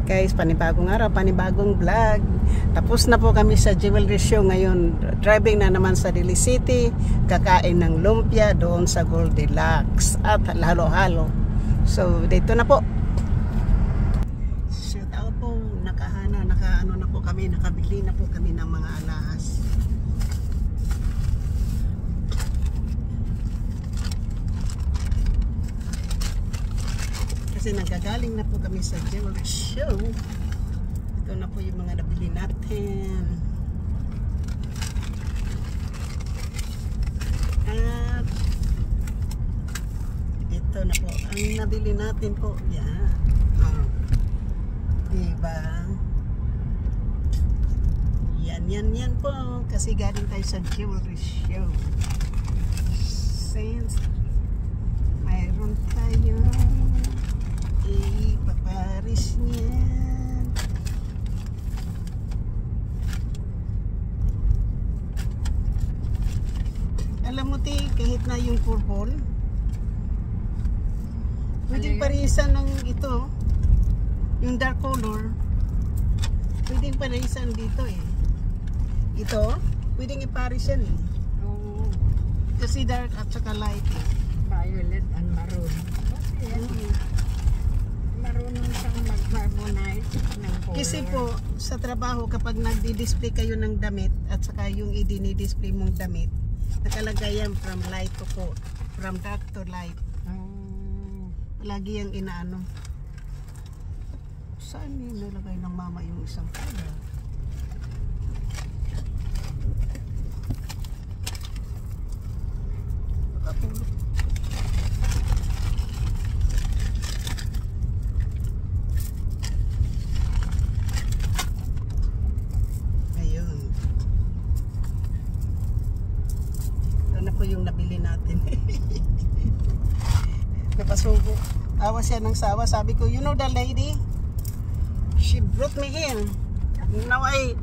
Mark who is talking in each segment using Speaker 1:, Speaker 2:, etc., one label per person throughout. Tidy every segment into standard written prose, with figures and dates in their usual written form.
Speaker 1: Guys, panibagong araw, panibagong vlog. Tapos na po kami sa jewelry show ngayon. Driving na naman sa Daly City. Kakain ng lumpia doon sa Goldilocks. At halo-halo. So, dito na po. Shout out po. Nakaano na po kami. Nakabili na po kami ng mga alahas. Kasi nagagaling na po kami sa jewelry show. Ito na po yung mga nabili natin. At ito na po ang nabili natin po. Yan. Diba? Yan po. Kasi galing tayo sa jewelry show. Since mayroon tayo ipaparis niyan. Alam mo ti, kahit na yung purple, pwedeng parisan ng ito, yung dark color, pwedeng parisan dito eh. Ito, pwedeng iparis yan eh.
Speaker 2: Oo.
Speaker 1: Kasi dark at saka light eh.
Speaker 2: Violet and maroon. Okay, yan. Marunong siyang mag-harmonize ng color.
Speaker 1: Kasi po, sa trabaho, kapag nagdi-display kayo ng damit at saka yung i-display mong damit, nakalagay yan from light to cold, from dark to light. Lagi yung inaano. Saan nilagay ng mama yung isang color? Nakatulog. Yung nabili natin. Napasubo. Tawa siya ng sawa. Sabi ko, you know the lady? She brought me in. Now I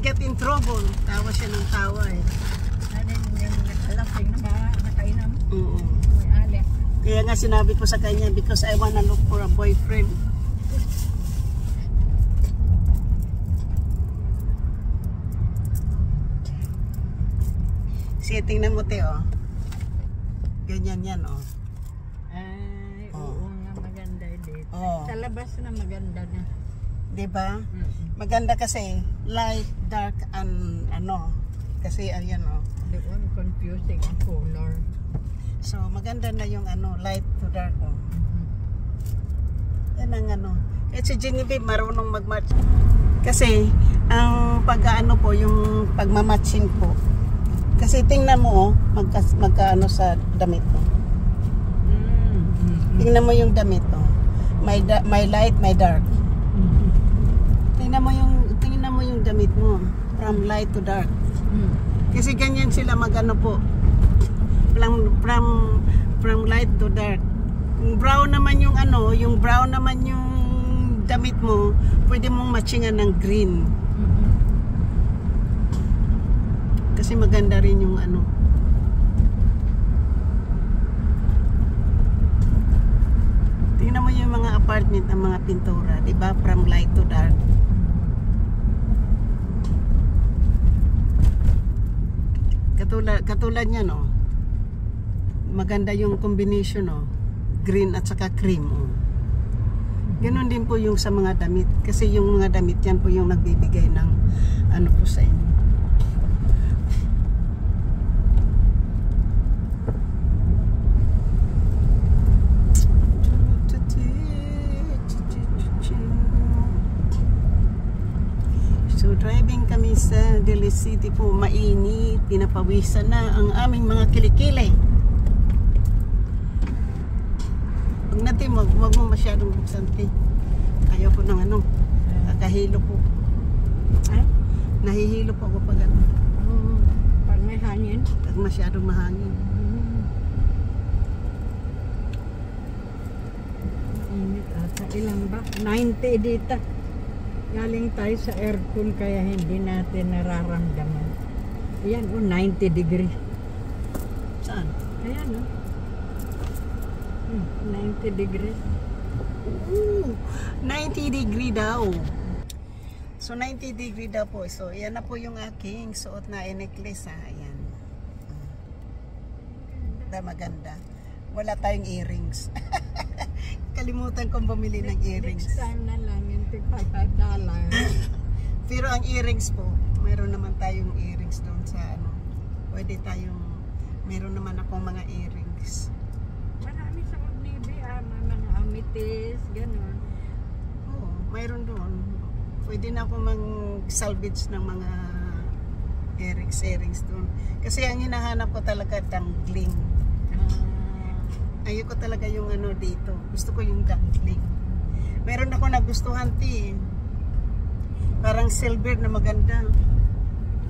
Speaker 1: get in trouble. Tawa siya ng tawa eh.
Speaker 2: Ano yung nakalasing na ba? Nakainam?
Speaker 1: Oo.
Speaker 2: May alek.
Speaker 1: Kaya nga sinabi ko sa kanya, because I wanna look for a boyfriend. Sige, tingnan mo te, oh. Ganyan yan, oh.
Speaker 2: Ay, oo nga, maganda dito.
Speaker 1: Oh.
Speaker 2: Sa labas na maganda na.
Speaker 1: Diba? Maganda kasi light, dark, and ano. Kasi ayan, oh.
Speaker 2: Doon confusing ang color.
Speaker 1: So, maganda na yung ano, light to dark, oh. Yan ang ano. Eh, si Genevieve marunong mag-match. Kasi, ang pag-ano po, yung pagmamatching po. Kasi tingnan mo, oh, magkaano sa damit mo. Tingnan mo yung damit, oh. May light, may dark. Tingnan mo yung damit mo, from light to dark. Kasi ganyan sila magano po. From light to dark. Yung brown naman yung ano, yung brown naman yung damit mo, pwede mong matchingan ng green. Kasi maganda rin yung ano. Tingnan mo yung mga apartment ng mga pintura, 'di ba? From light to dark. Katulad niyan, no. Maganda yung combination, no. Green at saka cream, oh. Ganoon din po yung sa mga damit, kasi yung mga damit yan po yung nagbibigay ng ano po sa inyo. So driving kami sa Daly City po, mainit, pinapawisan na ang aming mga kilikili. Huwag natin, wag mo masyadong buksan, ayaw ko ng ano, kakahilo po.
Speaker 2: Ay?
Speaker 1: Nahihilo po ako pag ano.
Speaker 2: Pag may hangin?
Speaker 1: Pag masyadong mahangin.
Speaker 2: Init ata. Ilang ba? 90 dito. Galing tayo sa aircon kaya hindi natin nararamdaman. Ayan, 90 degree.
Speaker 1: Saan?
Speaker 2: Ayan, 90 degrees.
Speaker 1: Ooh, 90 90 degree daw. So 90 degree daw po. So yan na po yung aking suot na necklace ha. Ayan. Maganda. Wala tayong earrings. Kalimutan kong bumili ng earrings.
Speaker 2: Next time na lang yung $5.
Speaker 1: Pero ang earrings po, mayroon naman tayong earrings doon sa ano. Pwede tayong, mayroon naman akong mga earrings.
Speaker 2: Marami sa Magnibi, mga amethyst, gano'n.
Speaker 1: Oo, mayroon doon. Pwede na ako mag-salvage ng mga earrings doon. Kasi ang hinahanap ko talaga dangling. Ayoko talaga yung ano dito. Gusto ko yung dangling. Meron ako nagustuhan parang silver na maganda.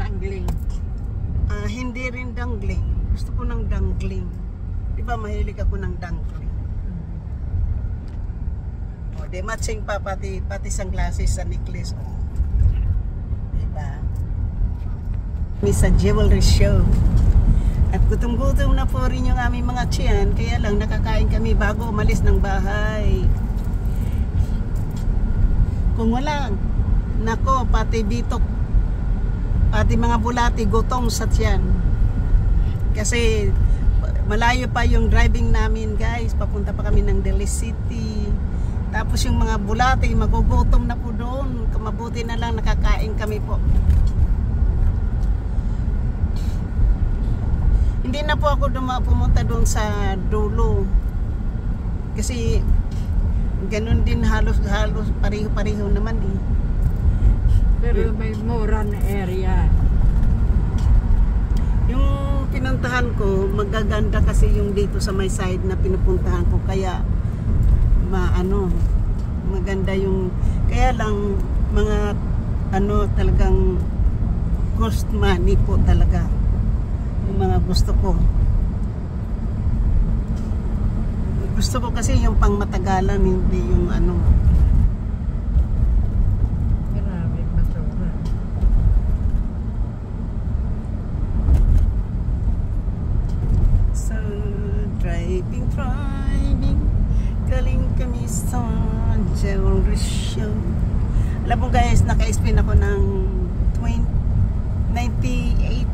Speaker 2: Dangling.
Speaker 1: Hindi rin dangling. Gusto ko ng dangling. Diba mahilig ako ng dangling. De matching pa pati sunglasses sa necklace. Diba? May sa jewelry show. At gutom-gutom na po rin yung aming mga tiyan. Kaya lang nakakain kami bago umalis ng bahay. Kung wala, nako, pati bitok, pati mga bulati, gutom sa tiyan. Kasi malayo pa yung driving namin guys. Papunta pa kami ng Daly City. Tapos yung mga bulati, magugutom na po doon. Mabuti na lang nakakain kami po. Hindi na po ako pumunta doon sa dulo. Kasi ganun din halos pareho-pareho naman eh.
Speaker 2: Pero may mura na area.
Speaker 1: Yung pinuntahan ko, magaganda kasi yung dito sa may side na pinupuntahan ko. Kaya maganda yung, kaya lang mga talagang cost money po talaga yung mga gusto ko kasi yung pang matagalan, hindi yung
Speaker 2: Grabe, basura.
Speaker 1: so driving galing kami sa jewelry show. Alam mo guys, naka-spin ako ng $98.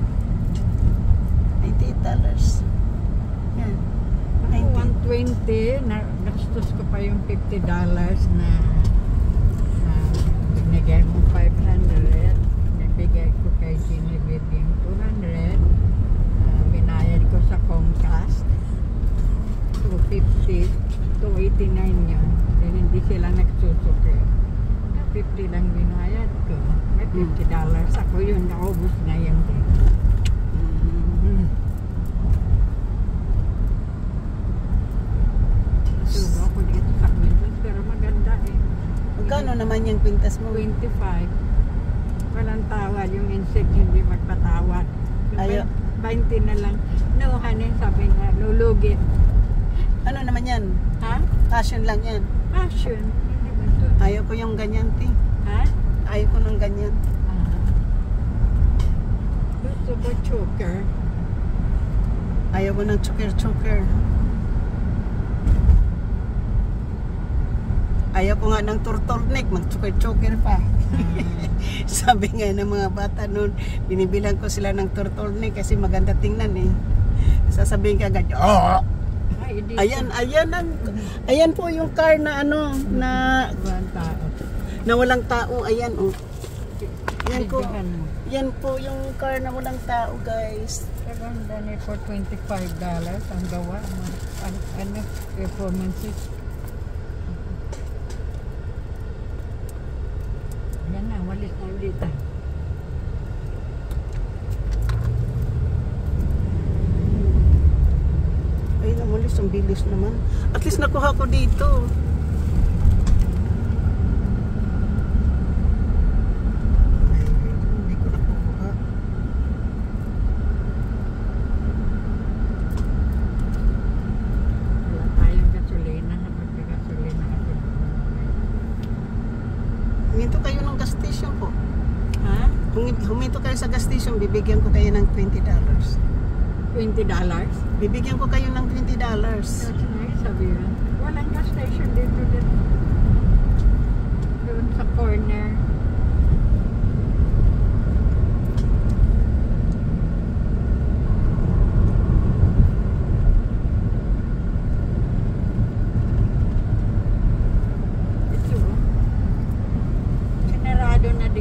Speaker 1: Yan.
Speaker 2: Ako 120, nagastos ko pa yung $50 na binigay mo 500. Nabigay ko kay Genevieve yung 200. Binayad ko sa Comcast 250. 289 yun. Then hindi sila nagsusuki. 50 lang binayad ko. May $50. Ako yun, naubos na yun din. So, ako dito sa Quintas, pero maganda eh.
Speaker 1: Magkano naman yung kwintas mo?
Speaker 2: 25. Walang tawad. Yung insect hindi magpatawad.
Speaker 1: Ayo.
Speaker 2: 20 na lang. No, honey, sabi nga, lulugi.
Speaker 1: Ano naman yan?
Speaker 2: Ha?
Speaker 1: Passion lang yan.
Speaker 2: Passion. Hindi ba ito?
Speaker 1: Ayaw ko yung ganyan,
Speaker 2: Ha?
Speaker 1: Ayaw ko ng ganyan.
Speaker 2: Gusto ko choker.
Speaker 1: Ayaw ko ng choker. Ayaw ko nga ng turtleneck, mag-choker pa. Sabi nga ng mga bata noon, binibilang ko sila ng turtleneck kasi maganda tingnan eh. Sasabihin ka agad, oh! Ayan po yung car na na walang tao. Ayan oh. Yan po yung car na walang tao guys.
Speaker 2: Kaganda ni for $25 ang gawa. Performances. Yan na, walis na ulit.
Speaker 1: Ay, namulis, ang bilis naman. At least nakuha ko dito. Ay, hindi ko nakuha.
Speaker 2: Wala tayong gasolina. Magka-gasolina kasi.
Speaker 1: Huminto kayo ng gas station po.
Speaker 2: Ha?
Speaker 1: Huminto kayo sa gas station, bibigyan ko kayo ng $20.
Speaker 2: $20?
Speaker 1: Bibigyan ko kayo ng $20.
Speaker 2: That's nice of you. Walang gas station dito din.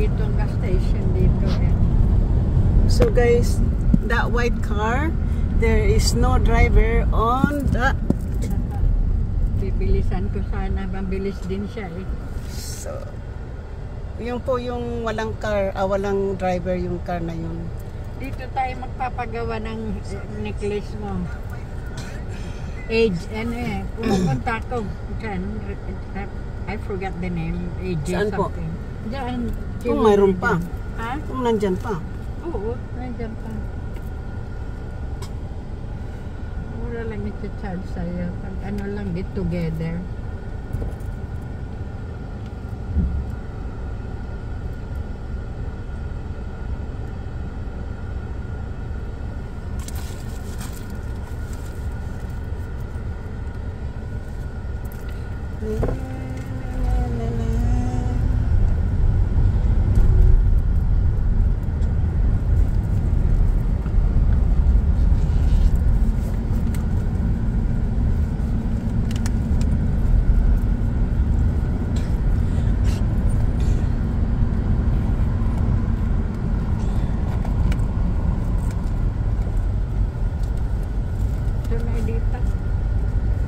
Speaker 2: dito ang gas station dito eh.
Speaker 1: So guys, that white car, there is no driver on the...
Speaker 2: Bibilisan ko sana, mabilis din siya eh.
Speaker 1: So, yun po yung walang car, walang driver yung car na yun.
Speaker 2: Dito tayo magpapagawa ng necklace mo. Age, ano eh, pumunta ko dyan, I forgot the name, age
Speaker 1: Saan po?
Speaker 2: something. Diyan.
Speaker 1: Kung mayroon pa.
Speaker 2: Ha?
Speaker 1: Kung nandyan pa.
Speaker 2: Oo, nandyan pa. Mura lang i-charge sa'yo. Pag ano lang, get together.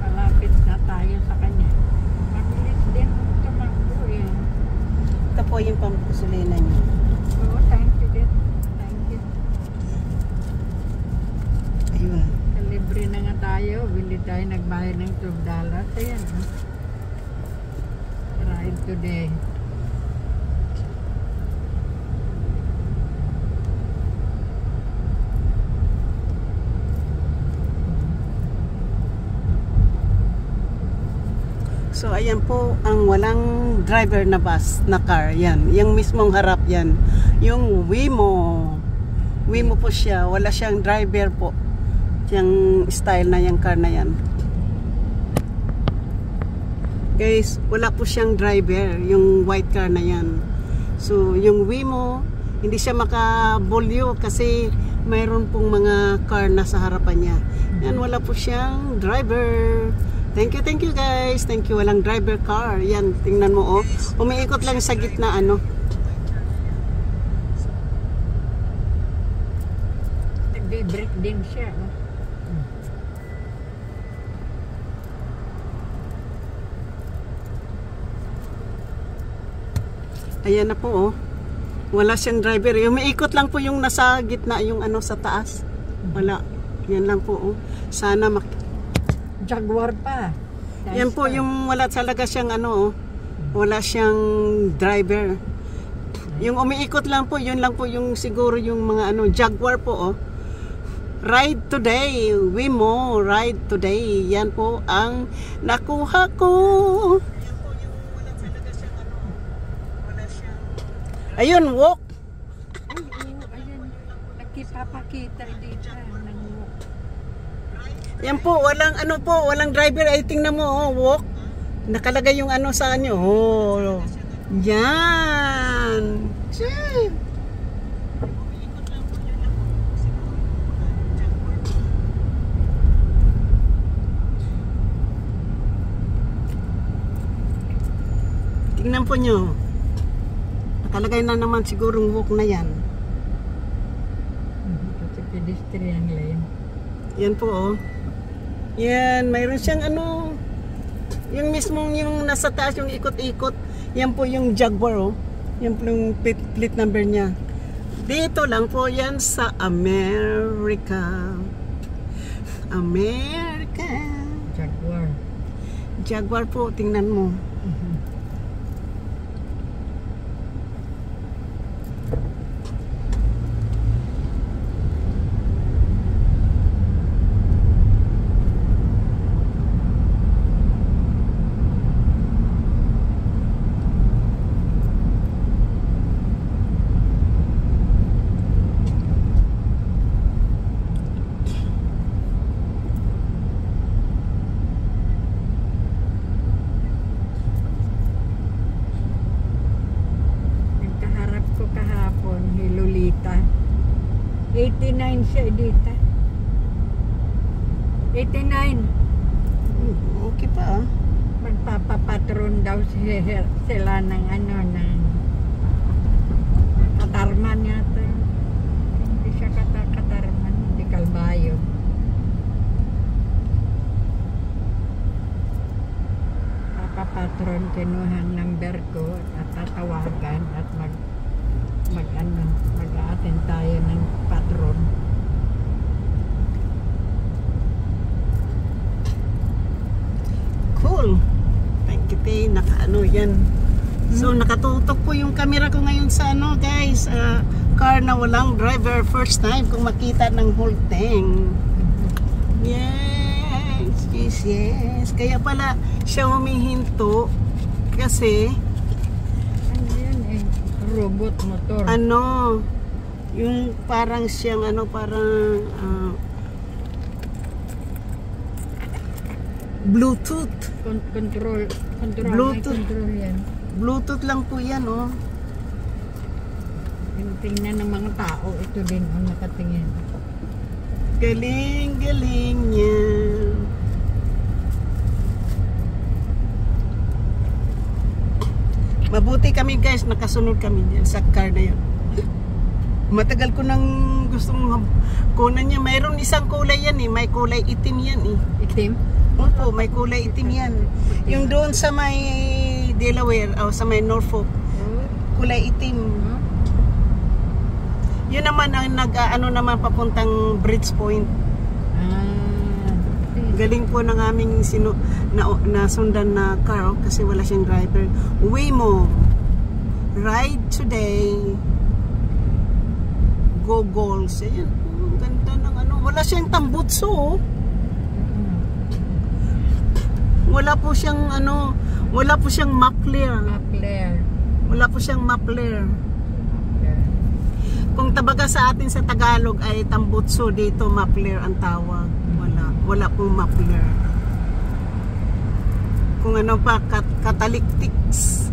Speaker 2: Malapit na tayo sa kanya. Mabilis din tumakbo eh.
Speaker 1: Ito po yung pampusulina niyo.
Speaker 2: Oo, thank you din. Thank you.
Speaker 1: Ayun.
Speaker 2: Libre na nga tayo. Bili tayo nagbayad ng $12. Ayan. Ride today.
Speaker 1: So ayan po ang walang driver na bus, na car. Yan, yung mismong harap yan. Yung Wimo. Wimo po siya, wala siyang driver po. Yung style na yung car na yan. Guys, wala po siyang driver, yung white car na yan. So yung Wimo, hindi siya makabulyo kasi mayroon pong mga car na sa harapan niya. Yan, wala po siyang driver. Thank you guys. Thank you. Walang driver car. Yan, tingnan mo oh. Umiikot lang sa gitna ano.
Speaker 2: Nagbe-break din siya. Oh.
Speaker 1: Ayan na po oh. Wala siyang driver. Umiikot lang po yung nasa gitna, yung ano sa taas. Wala. Yan lang po oh. Sana
Speaker 2: Jaguar pa. Nice.
Speaker 1: Yan po yung wala talaga siyang ano oh. Wala siyang driver. Yung umiikot lang po, yun lang po yung siguro yung mga ano, Jaguar po oh. Ride today, Wimo, ride today. Yan po ang nakuha ko. Yan po yung wala talaga siyang ano. Wala siyang... Ayun, walk.
Speaker 2: Ay, oo, ayun. Nagkipapakita dito ng walk.
Speaker 1: Yan po, walang ano po, walang driver. Ay, tingnan mo, oh, walk. Nakalagay yung ano sa anyo. Oh, yan. Shit. Tingnan po nyo. Nakalagay na naman sigurong walk na yan.
Speaker 2: Kasi pedestrian lane.
Speaker 1: Yan po, oh. Yan, mayroon siyang ano, yung mismong yung nasa taas, yung ikot-ikot. Yan po yung Jaguar, oh. Yan po yung plate number niya. Dito lang po yan sa America. America.
Speaker 2: Jaguar.
Speaker 1: Jaguar po, tingnan mo.
Speaker 2: Nagkaharap ko kahapon, Lolita. 89 siya dito. 89.
Speaker 1: Okay pa, ah.
Speaker 2: Magpapapatron daw sila ng ano, ng Katarman yata. Hindi siya Katarman, hindi Kalbayo. Patron kinuha ang number ko at tatawagan at mag-a-attend tayo ng patron.
Speaker 1: Cool. Thank you, Tay. Naka-ano yan. So, nakatutok po yung camera ko ngayon sa ano, guys. Car na walang driver. First time kung makita ng whole thing. Yes. Yes, yes. Kaya pala siya humihinto kasi
Speaker 2: Ano yan eh? Robot motor.
Speaker 1: ano, yung parang siyang ano, parang Bluetooth.
Speaker 2: Control.
Speaker 1: Bluetooth.
Speaker 2: May control yan.
Speaker 1: Bluetooth lang po yan, oh.
Speaker 2: Yung tingnan ng mga tao, ito din ang nakatingin.
Speaker 1: Galing, galing niya. Mabuti kami, guys, nakasunod kami dyan sa car na yun. Matagal ko nang gustong kunan niya. Mayroon isang kulay yan eh. May kulay itim yan eh.
Speaker 2: Itim?
Speaker 1: Opo, may kulay itim yan. Yung doon sa may Delaware o sa may Norfolk, kulay itim. Yun naman ang nag-ano naman papuntang Bridgepoint. Galing po ng aming nasundan na car, oh, kasi wala siyang driver. Waymo, ride today, go goals. Ayan, oh, ganda ng ano. Wala siyang tambutso, oh. Wala po siyang ano, wala po siyang muffler. Wala po siyang muffler. Kung tabaga sa atin sa Tagalog ay tambutso, dito muffler ang tawag. Wala pong muffler. Kung ano pa, catalytics.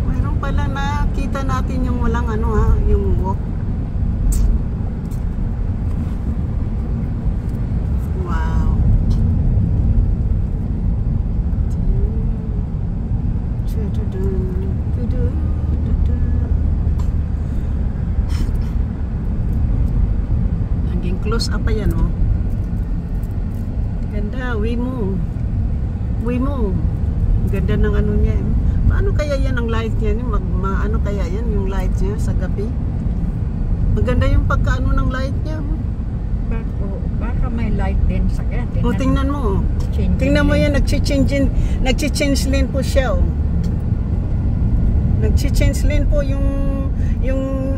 Speaker 1: Mayroon pala nakita natin yung walang ano ha, yung walk. Wow. Close up pa yan, oh. Ganda, Waymo. Ganda ng ano niya. Paano kaya yan ang light niya? Ano kaya yan yung light niya sa gabi? Maganda yung pagkaano ng light niya.
Speaker 2: Baka may light din sa kanya.
Speaker 1: O, tingnan mo. Tingnan mo yan, nag-change lane po siya, oh. Nag-change lane po yung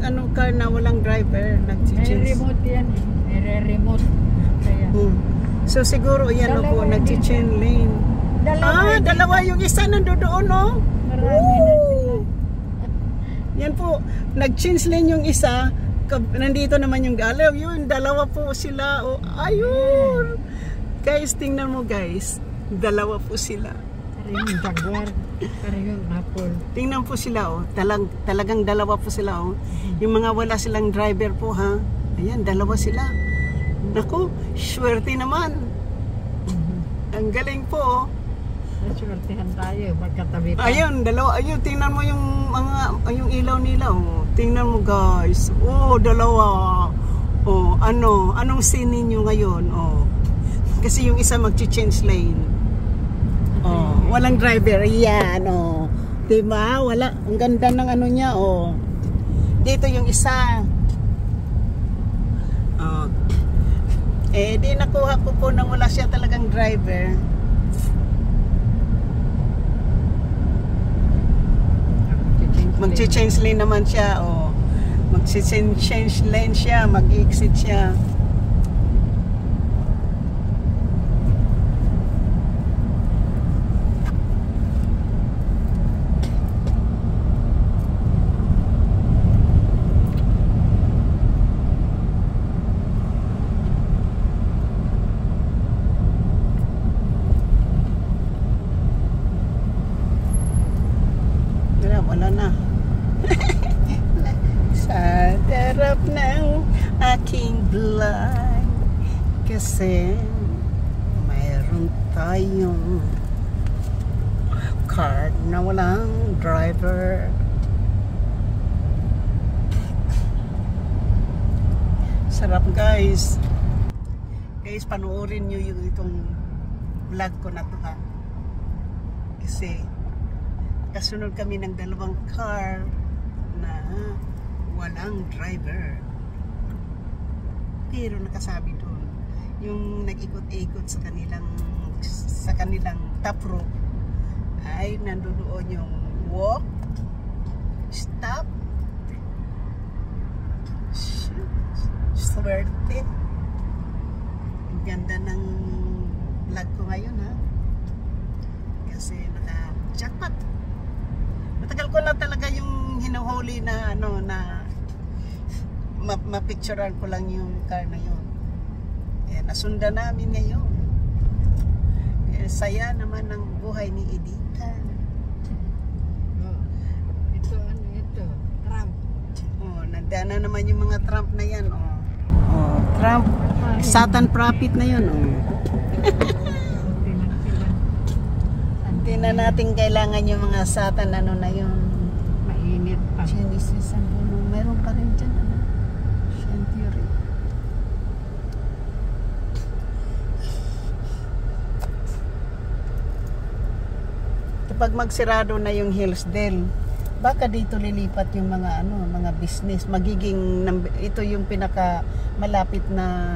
Speaker 1: anong car na walang driver.
Speaker 2: May remote yan eh. May remote. Kaya.
Speaker 1: So siguro yan po, nag-change lane. Dalawa yung isa nandoon, no?
Speaker 2: Marami na sila.
Speaker 1: Yan po, nag-change lane yung isa, nandito naman yung galaw. Yun, dalawa po sila. Oh, ayun! Guys, tingnan mo, guys. Dalawa po sila.
Speaker 2: Yung Jaguar, yung Apple.
Speaker 1: Tingnan po sila, oh. Talagang dalawa po sila, oh. Yung mga wala silang driver po, ha. Ayan, dalawa sila. Naku, swerte naman. Ang galing po, oh.
Speaker 2: Swertihan tayo, magkatabi pa.
Speaker 1: Ayun, dalawa. Ayun, tingnan mo yung ilaw nila, oh. Tingnan mo, guys. Oh, dalawa. Oh, anong scene ninyo ngayon, oh. Kasi yung isa mag-change lane. Oh, walang driver. Yan, oh. Diba? Wala. Ang ganda ng ano niya, oh. Dito yung isa. Oh. Di nakuha ko po nang wala siya talagang driver. Mag-change lane naman siya, oh. Mag-change lane siya, mag-exit siya. Wala na. Sa darap ng aking blind, kasi mayroon tayong card na walang driver. Sarap guys. Guys, panoorin nyo yung itong vlog ko na to ha. Kasi kasunod kami ng dalawang car na walang driver. Pero nakasabi doon yung nag-ikot-ikot sa kanilang top rope ay nandoon yung walk, stop, swerte. Ang ganda ng vlog ko ngayon ha, kasi naka-jackpot. Matagal ko na talaga yung hinuhuli na ano na mapicturean ko lang yung car na yun. Nasundan namin ngayon. Saya naman ng buhay ni Edita.
Speaker 2: Ito ano ito? Trump.
Speaker 1: Nandana naman yung mga Trump na yan. Trump. Satan prophet na yun. Hindi na natin kailangan yung mga Satan ano na yun.
Speaker 2: Mainit pa.
Speaker 1: Genesis ang bulong. Meron pa rin dyan. Century. Pag magsirado na yung Hillsdale, baka dito lilipat yung mga mga business. Magiging ito yung pinaka malapit na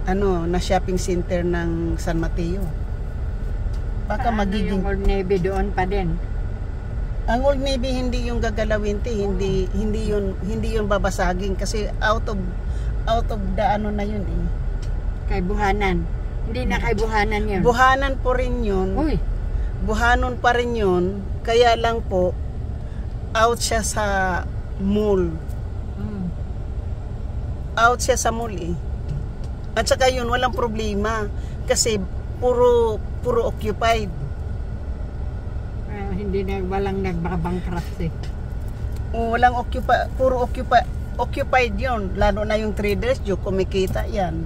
Speaker 1: na shopping center ng San Mateo. Baka magiging
Speaker 2: yung Old Navy doon pa din.
Speaker 1: Ang Old Navy hindi yung gagalawin, hindi yun babasagin kasi out of the na yun eh.
Speaker 2: Kay Buhanan. Hindi na kay Buhanan yun.
Speaker 1: Buhanan po rin yun.
Speaker 2: Uy.
Speaker 1: Buhanon pa rin yun, kaya lang po out siya sa mall. Out siya sa mall eh. At saka yun, walang problema kasi puro occupied.
Speaker 2: Hindi na walang nagbabangkrut eh.
Speaker 1: Walang occupied yun, lalo na yung Traders Joe, kumikita yan.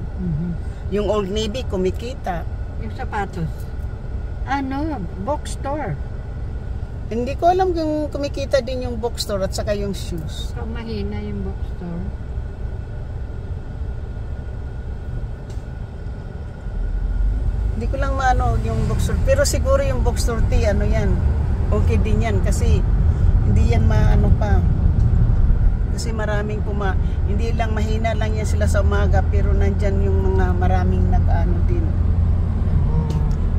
Speaker 1: Yung Old Navy kumikita.
Speaker 2: Yung sapatos. Bookstore.
Speaker 1: Hindi ko alam kung kumikita din yung bookstore at saka yung shoes.
Speaker 2: So, mahina yung bookstore.
Speaker 1: Hindi ko lang maano yung bookstore. Pero siguro yung bookstore yan. Okay din yan kasi hindi yan maano pa. Kasi maraming hindi lang mahina lang yan sila sa umaga pero nandyan yung mga maraming nag-ano din.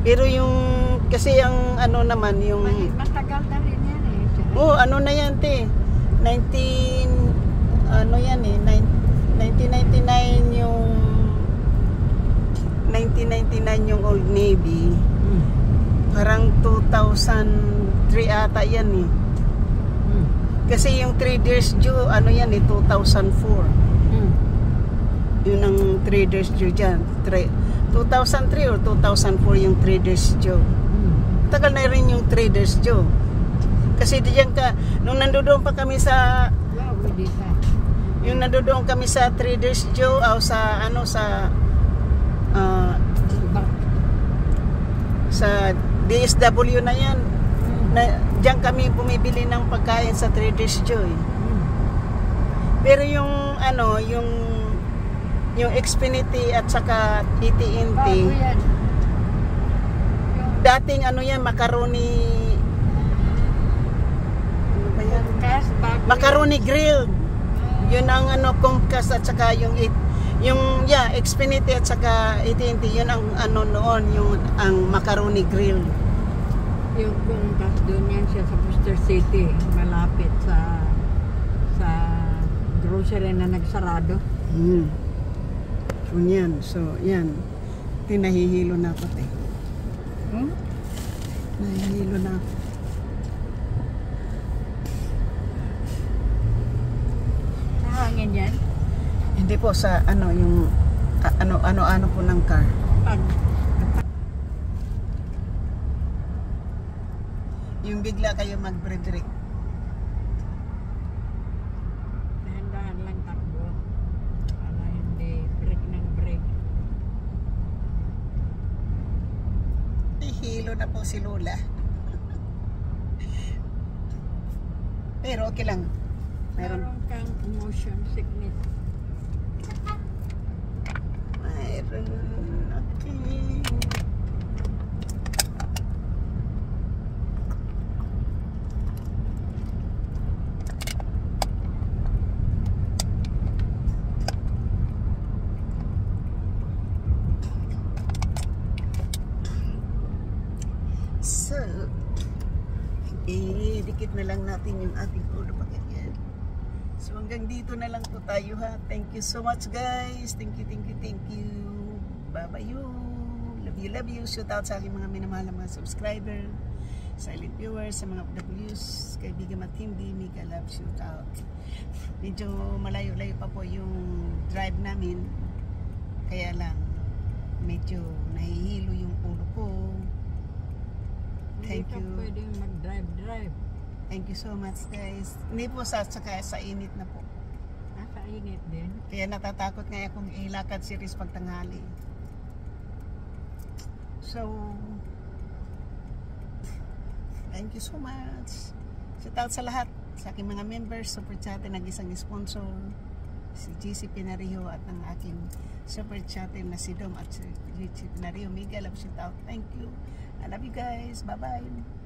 Speaker 1: Pero yung kasi ang naman yung
Speaker 2: matagal na rin yan eh.
Speaker 1: na yan te. 1999 yung Old Navy. Parang 2003 ata yan eh. Kasi yung Traders Joe yan eh 2004. Yun ang Traders Joe dyan. 2003 or 2004 yung Traders Joe. Tagal na rin yung Traders Joe. Kasi diyan nung nandoon pa kami sa Traders Joe sa DSW na yan. Diyan kami bumibili ng pagkain sa Traders Joe. Pero yung yung Xfinity at saka AT&T dating macaroni macaroni grill yun ang Comcast at saka yung Xfinity at saka AT&T yun ang noon yung ang macaroni grill.
Speaker 2: Yung Comcast doon yan siya sa Buster City malapit sa grocery na nagsarado. So yan tinahihilo na ako nahihilo na ako. Hangin yan?
Speaker 1: Hindi po sa yung ano po ng car. Yung bigla kayo mag-brake.
Speaker 2: Dahan-dahan lang takbo. Para hindi brake ng brake.
Speaker 1: Hilo na po si Lola. Pero okay lang.
Speaker 2: Meron kang motion sickness.
Speaker 1: Mayroon. Okay. So, dikit na lang natin yung ating ulo pa ganyan. So hanggang dito na lang po tayo ha. Thank you so much guys. Thank you, thank you, thank you. Bye-bye you. Love you, love you. Shout out sa aking mga minamahal na mga subscriber, silent viewers, sa mga W's, kaibigan matindi, mega love, shout out. Medyo malayo-layo pa po yung drive namin. Kaya lang, medyo nahihilo yung ulo ko. Thank
Speaker 2: Hindi
Speaker 1: you.
Speaker 2: ka pwedeng mag-drive.
Speaker 1: Thank you so much guys. Hindi po sa init na po.
Speaker 2: Nakainit din.
Speaker 1: Kaya natatakot nga akong ilakad si Riz pagtanghali. So, thank you so much. Shout out sa lahat. Sa aking mga members, super chat, nag-isang sponsor, si GC Pinario at ang aking super chat na si Dom at si GC Pinario. Mega love, shout out. Thank you. I love you guys. Bye-bye.